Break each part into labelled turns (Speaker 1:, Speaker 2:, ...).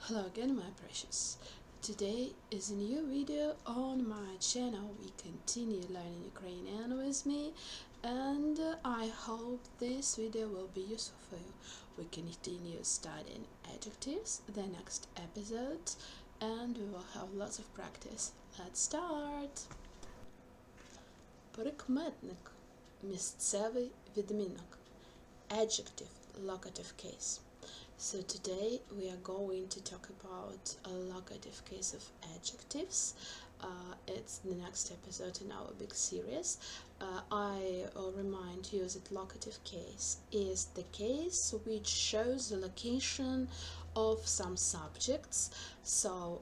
Speaker 1: Hello again, my precious. Today is a new video on my channel. We continue learning Ukrainian with me, and I hope this video will be useful for you. We continue studying adjectives the next episode, and we will have lots of practice. Let's start. Прикметник, місцевий відмінок. Adjective, locative case. So today we are going to talk about a locative case of adjectives. It's the next episode in our big series. I remind you that locative case is the case which shows the location of some subjects. So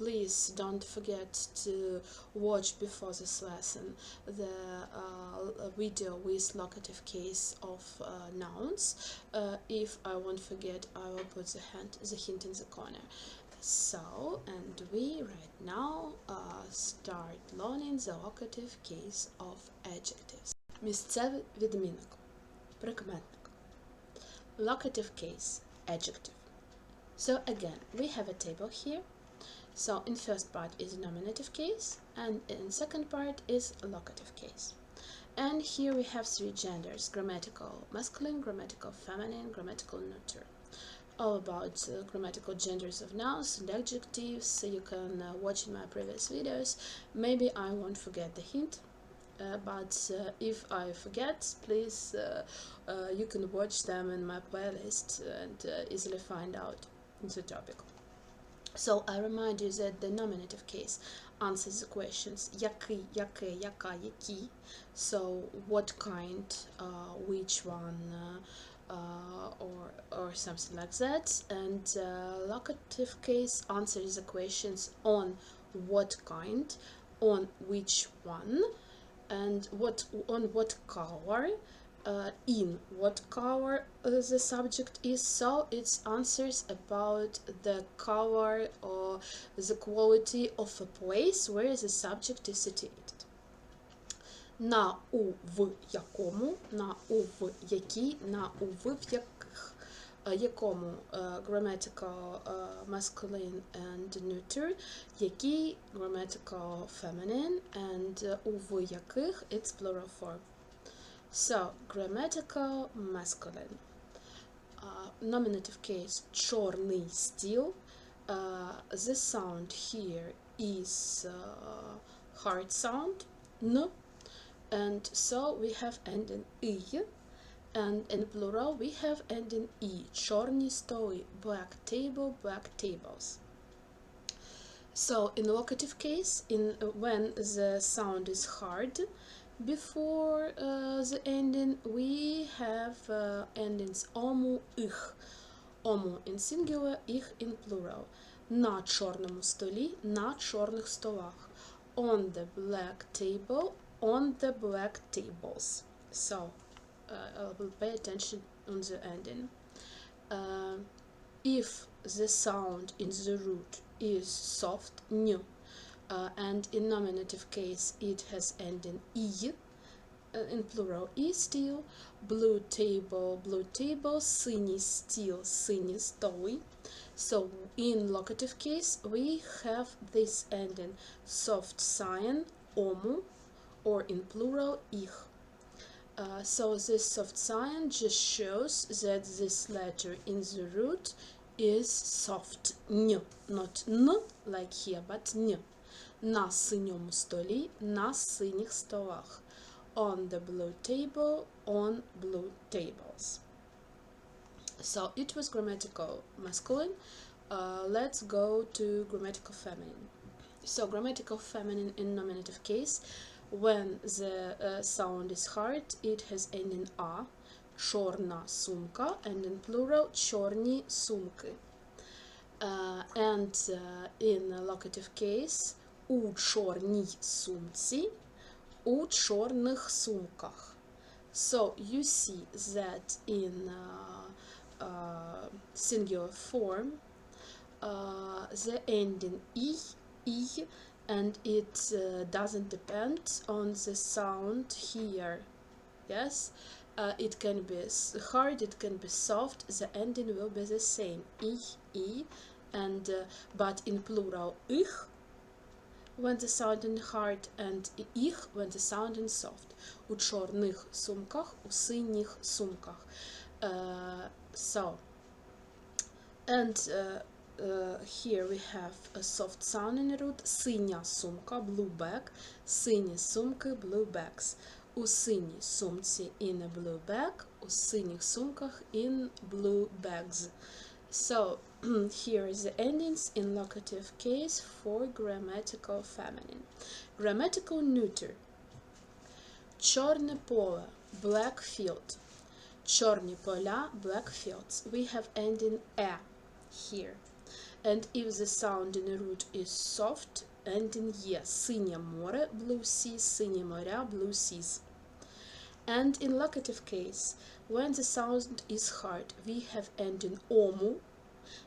Speaker 1: please don't forget to watch before this lesson the video with locative case of nouns. If I won't forget, I will put the hint in the corner. So, and we right now start learning the locative case of adjectives. Місцевий відмінок. Прикметник. Locative case. Adjective. So again, we have a table here. So in first part is nominative case, and in second part is locative case. And here we have three genders: grammatical masculine, grammatical feminine, grammatical neuter. All about grammatical genders of nouns and adjectives. So you can watch in my previous videos. Maybe I won't forget the hint, but if I forget, please you can watch them in my playlist and easily find out the topic. So I remind you that the nominative case answers the questions який, яке, яка, які. So what kind, which one, or something like that. And locative case answers the questions on what kind, on which one, and on what color. In what color the subject is, so it answers about the color or the quality of a place where the subject is situated. На, у, в якому, на, у, в якій, на, у, в яких. Якому grammatical masculine and neuter, який grammatical feminine, and у, в яких it's plural form. So, grammatical masculine. Nominative case, чорний стіл. The sound here is hard sound, n. And so we have ending i. And in plural we have ending i. Чорні столи, black table, black tables. So, in locative case, when the sound is hard, before the ending, we have endings ому, их. Ому in singular, их in plural. На чорному столі, на чорних столах. On the black table, on the black tables. So, I will pay attention on the ending. If the sound in the root is soft, ñ. And in nominative case it has ending i, in plural i still. Blue table, синій стіл, сині столи. So in locative case we have this ending soft sign ому, or in plural их. So this soft sign just shows that this letter in the root is soft, ñ, not n like here, but ñ. На синьому столі, на синіх столах. On the blue table, on blue tables. So it was grammatical masculine. Let's go to grammatical feminine. So grammatical feminine in nominative case, when the sound is hard, it has ending a. Чорна сумка, and in plural чорні сумки. And in locative case, у чорній сумці, у чорних сумках. So you see that in singular form, the ending I, and it doesn't depend on the sound here. Yes, It can be hard, it can be soft, the ending will be the same, I, and but in plural, ich, when the sounding hard, and ich, when the sounding soft. У чорних сумках, у синіх сумках. Here we have a soft sounding root, синя сумка, blue bag, сині сумки, blue bags. У синій сумці in a blue bag, у синіх сумках in blue bags. So, here is the endings in locative case for grammatical feminine. Grammatical neuter. Чорне поле, black field. Чорні поля, black fields. We have ending a here. And if the sounding root is soft, ending ye. Синє море, blue sea, сині моря, blue seas. And in locative case, when the sound is hard, we have ending ому,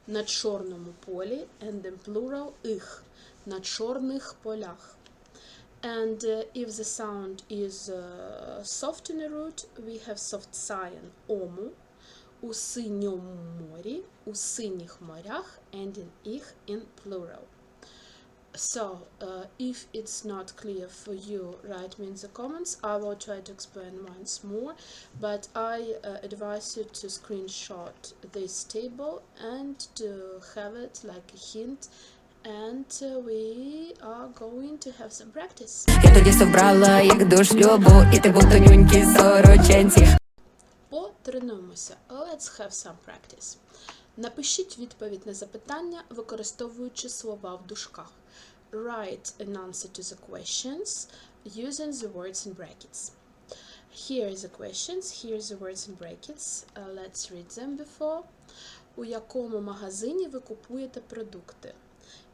Speaker 1: на чорному полі, and in plural их, на чорних полях. And if the sound is soft in the root, we have soft cyan ому, у синьому морі, у синіх морях, and in их in plural. So, if it's not clear for you, write me in the comments. I will try to explain once more, but I advise you to screenshot this table and to have it like a hint, and we are going to have some practice.
Speaker 2: Я тоді собрала, як до шлюбу, і ти був тонюнький сороченці.
Speaker 1: Потренуємося. Let's have some practice. Напишіть відповідь на запитання, використовуючи слова в дужках. Write an answer to the questions using the words in brackets. Here are the questions, here are the words in brackets. Let's read them before. У якому магазині ви купуєте продукти?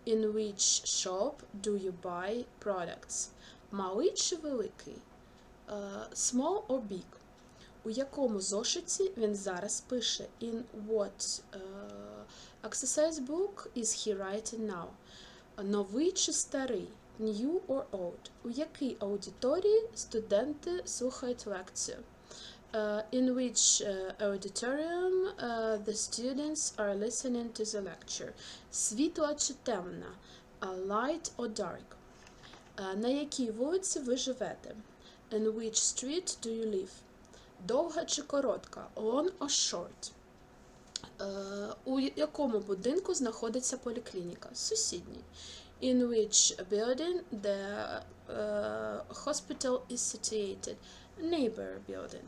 Speaker 1: In which shop do you buy products? Малий чи великий? Small or big? У якому зошиті він зараз пише? In what exercise book is he writing now? Новий чи старий? New or old? У якій аудиторії студенти слухають лекцію? In which auditorium the students are listening to the lecture? Світла чи темна? Light or dark? На якій вулиці ви живете? In which street do you live? Довга чи коротка? Long or short? У якому будинку знаходиться поліклініка? Сусідній. In which building the hospital is situated? Neighbor building.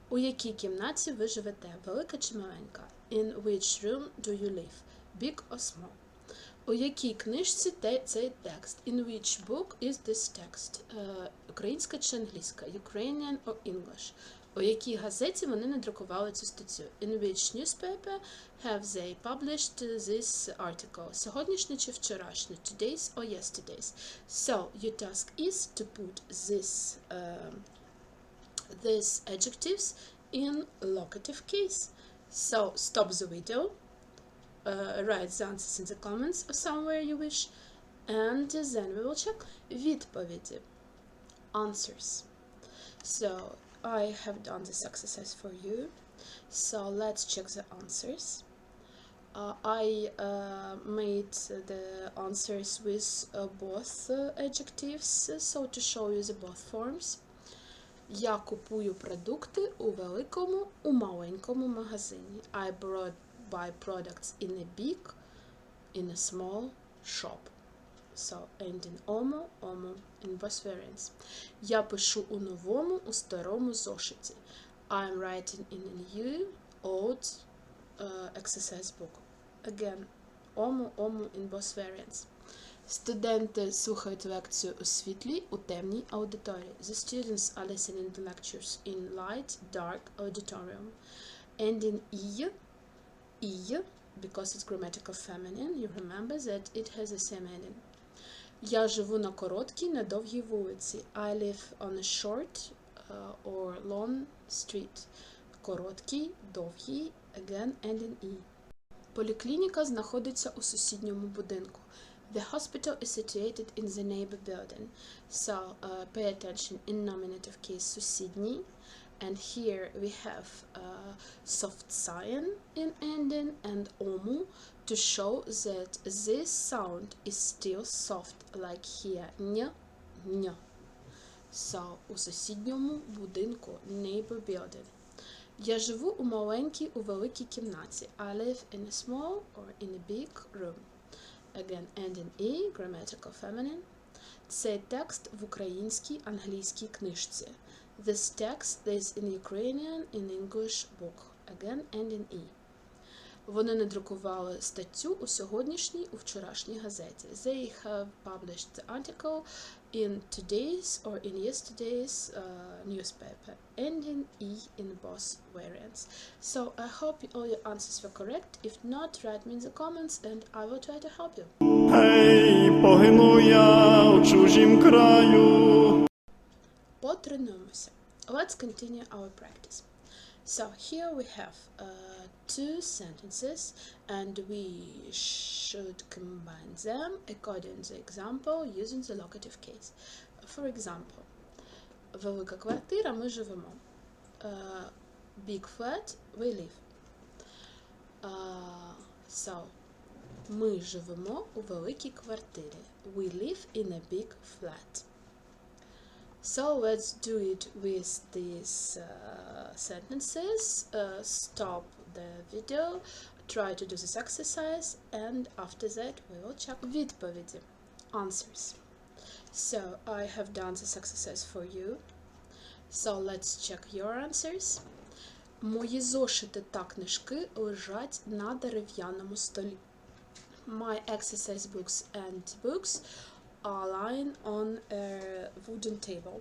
Speaker 1: У якій кімнаті ви живете? Велика чи маленька? In which room do you live? Big or small? У якій книжці цей текст? In which book is this text? Українська чи англійська? Ukrainian or English? У якій газеті вони надрукували цю статтю? In which newspaper have they published this article? Сьогоднішнє чи вчорашнє? Today's or yesterday's? So, your task is to put these adjectives in locative case. So, stop the video, write the answers in the comments or somewhere you wish, and then we will check. Відповіді. Answers. So, I have done this exercise for you. So, let's check the answers. I made the answers with both adjectives, so to show you the both forms. Я купую продукти у великому, у маленькому магазині. I buy products in a big, in a small shop. So, ending omo, omo in both variants. Я пишу у новому, у старому зошиті. I'm writing in a new, old exercise book. Again, omo, omo in both variants. Студенти слухають лекцію у світлій, у темній аудиторії. The students are listening to lectures in light, dark auditorium. Ending I, because it's grammatical feminine, you remember that it has the same ending. Я живу на короткій, на довгій вулиці. I live on a short or long street. Короткий, довгий, again, ending I. Поліклініка знаходиться у сусідньому будинку. The hospital is situated in the neighbor building. So, pay attention in nominative case сусідній, And here we have soft cyan in ending and omu to show that this sound is still soft, like here ñ, ñ. So, у сусідньому будинку, neighbor building. Я живу у маленькій, у великій кімнаті. I live in a small or in a big room. Again, ending E, grammatical feminine. Цей текст в українській, англійській книжці. This text is in Ukrainian, in English book. Again, ending E. Вони надрукували статтю у сьогоднішній, у вчорашній газеті. They have published the article in today's or in yesterday's newspaper, ending E in both variants. So I hope all your answers were correct. If not, write me in the comments and I will try to help you.
Speaker 3: Гей, погину я у чужім краю.
Speaker 1: Потренуємося. Let's continue our practice. So here we have two sentences and we should combine them according to the example using the locative case. For example, велика квартира, ми живемо. Big flat, we live. So, ми живемо у великій квартирі. We live in a big flat. So let's do it with these sentences. Stop the video, try to do this exercise, and after that we will check відповіді. Answers. So I have done this exercise for you. So let's check your answers. Мої зошити та книжки лежать на дерев'яному столі. My exercise books and books are lying on a wooden table.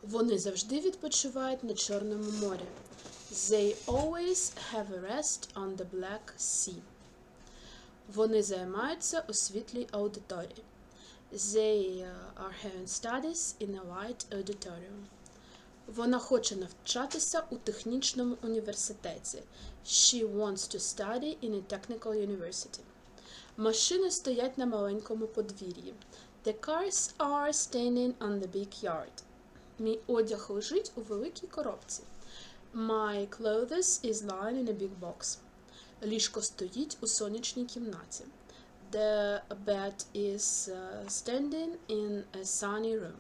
Speaker 1: Вони завжди відпочивають на Чорному морі. They always have a rest on the Black Sea. Вони займаються у світлій аудиторії. They are having studies in a light auditorium. Вона хоче навчатися у технічному університеті. She wants to study in a technical university. Машини стоять на маленькому подвір'ї. The cars are standing on the big yard. Мій одяг лежить у великій коробці. My clothes is lying in a big box. Ліжко стоїть у сонячній кімнаті. The bed is standing in a sunny room.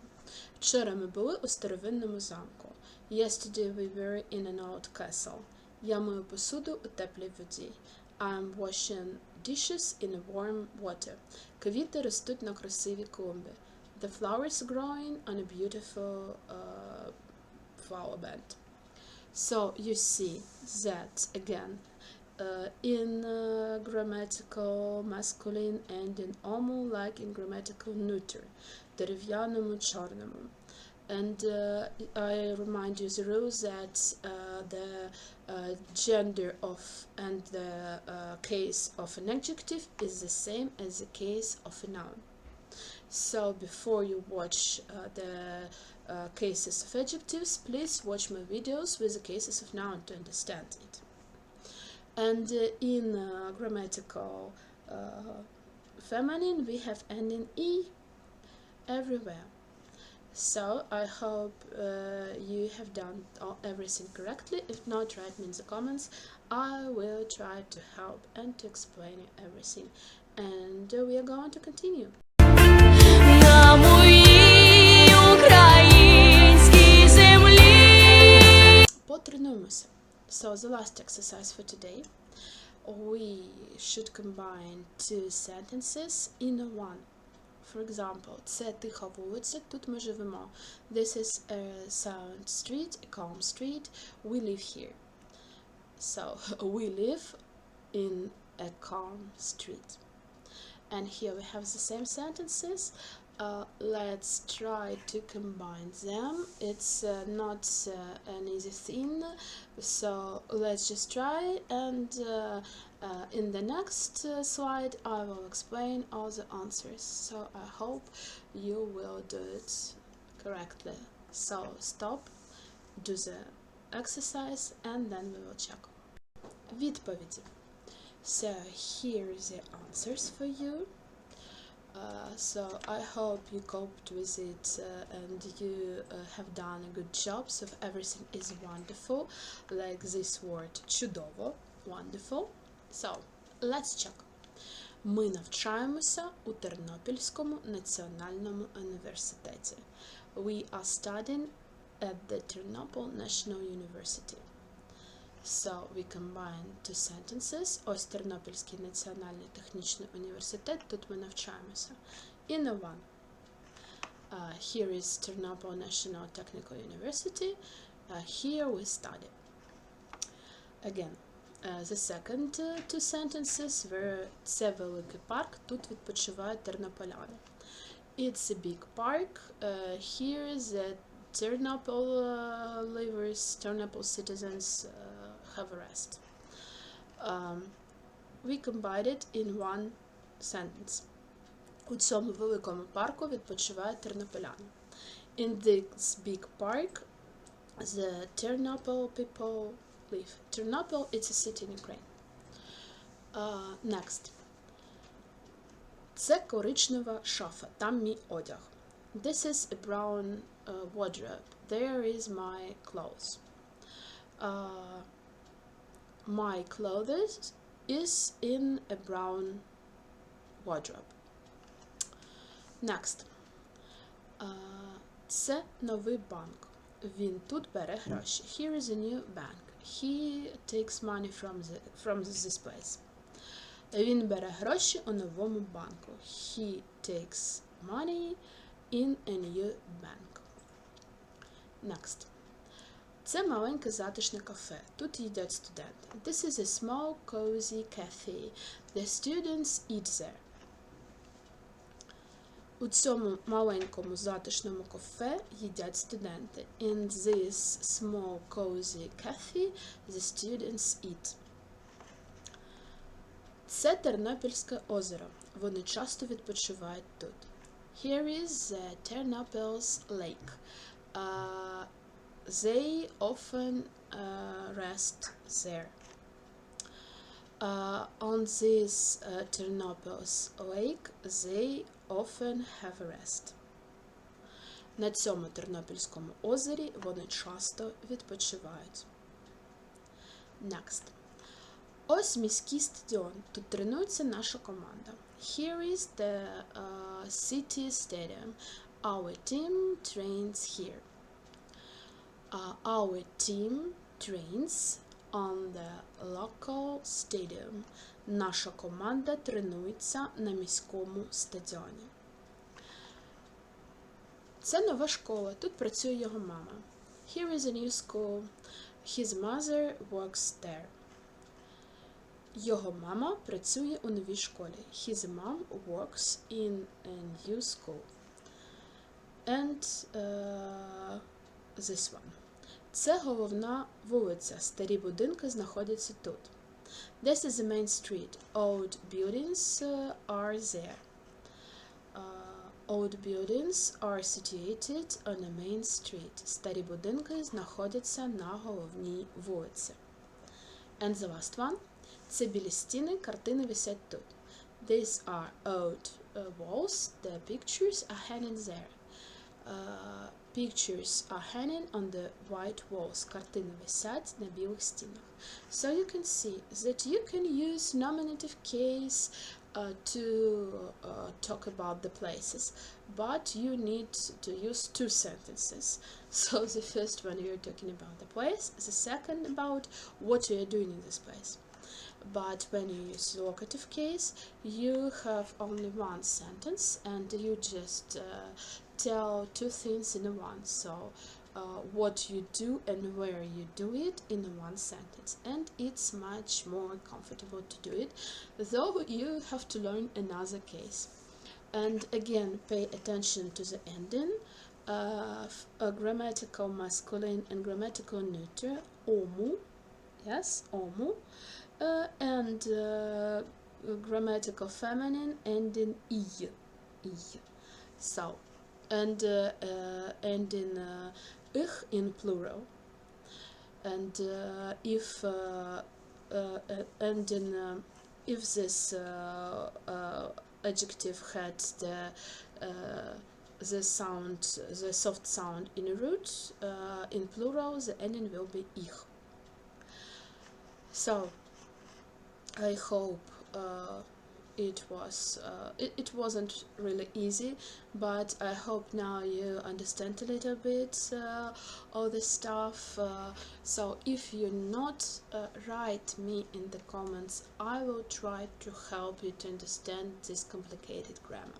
Speaker 1: Вчора ми були у старовинному замку. Yesterday we were in an old castle. Я мию посуду у теплій воді. I'm washing dishes in warm water. Квіти ростуть на красивій клумбі. The flowers growing on a beautiful flower bed. So you see that again in grammatical masculine and in homo like in grammatical neuter. Дерев'яному, чорному. And I remind you the rule that the gender of and the case of an adjective is the same as the case of a noun. So before you watch the cases of adjectives, please watch my videos with the cases of noun to understand it. And in grammatical feminine, we have ending E everywhere. So I hope you have done everything correctly. If not, write me in the comments. I will try to help and to explain you everything. And we are going to continue.
Speaker 2: На моїй українській землі.
Speaker 1: Потренуємося. So the last exercise for today, we should combine two sentences in one. For example, це тиха вулиця, тут ми живемо. This is a silent street, a calm street. We live here. So, we live in a calm street. And here we have the same sentences. Let's try to combine them. It's not an easy thing, so let's just try, and in the next slide I will explain all the answers. So I hope you will do it correctly. So stop, do the exercise, and then we will check. Відповіді. So here are the answers for you. So I hope you coped with it and you have done a good job. So everything is wonderful, like this word чудово, wonderful. So let's check. Ми навчаємося у Тернопільському національному університеті. We are studying at the Ternopil National University. So we combine two sentences. Ось Тернопільський національний технічний університет, тут ми навчаємося. In a one. Here is Ternopil National Technical University. Here we study. Again, the second two sentences were це великий парк, тут відпочивають тернополяни. It's a big park. Here the Ternopil livers, Ternopil citizens have a rest. We combined it in one sentence. У цьому великому парку відпочивають тернополяни. In this big park, the Ternopil people live. Ternopil is a city in Ukraine. Next. Це коричнева шафа, там мій одяг. This is a brown wardrobe. There is my clothes. My clothes is in a brown wardrobe. Next. Це новий банк. Він тут бере гроші. Here is a new bank. He takes money from this place. Він бере гроші у новому банку. He takes money in a new bank. Next. Це маленьке затишне кафе. Тут їдять студенти. This is a small cozy cafe. The students eat there. У цьому маленькому затишному кафе їдять студенти. In this small cozy cafe, the students eat. Це Тернопільське озеро. Вони часто відпочивають тут. Here is the Ternopil's lake. They often rest there. On this Ternopil's lake, they often have a rest. На цьому Тернопільському озері вони часто відпочивають. Next. Ось міський стадіон. Тут тренується наша команда. Here is the city stadium. Our team trains here. Our team trains on the local stadium. Наша команда тренується на міському стадіоні. Це нова школа. Тут працює його мама. Here is a new school. His mother works there. Його мама працює у новій школі. His mom works in a new school. And this one. Це головна вулиця. Старі будинки знаходяться тут. This is the main street. Old buildings are there. Old buildings are situated on the main street. Старі будинки знаходяться на головній вулиці. And the last one. Це білі стіни, картини висять тут. These are old walls. The pictures are hanging there. Pictures are hanging on the white walls. Картини висять на білих стінах. So you can see that you can use nominative case to talk about the places, but you need to use two sentences. So the first one you're talking about the place, the second about what you are doing in this place. But when you use locative case, you have only one sentence and you just tell two things in one. So what you do and where you do it in one sentence, and it's much more comfortable to do it, though you have to learn another case. And again, pay attention to the ending, a grammatical masculine and grammatical neuter, omu, yes, omu, and grammatical feminine ending i. So, and ending ich in plural. And if ending if this adjective had the soft sound in a root, in plural the ending will be ich. So I hope it wasn't really easy, but I hope now you understand a little bit all this stuff. So if you not write me in the comments, I will try to help you to understand this complicated grammar.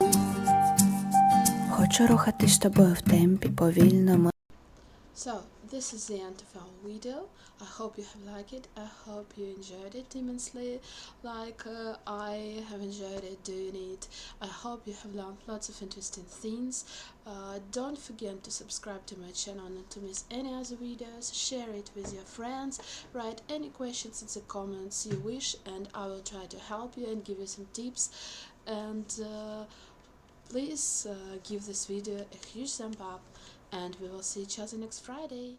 Speaker 4: Хочу рухатись з тобою в темпі повільному.
Speaker 1: So this is the end of our video. I hope you have liked it. I hope you enjoyed it immensely, like I have enjoyed it doing it. I hope you have learned lots of interesting things. Don't forget to subscribe to my channel not to miss any other videos. Share it with your friends. Write any questions in the comments you wish, and I will try to help you and give you some tips. And please give this video a huge thumb up, and we will see each other next Friday.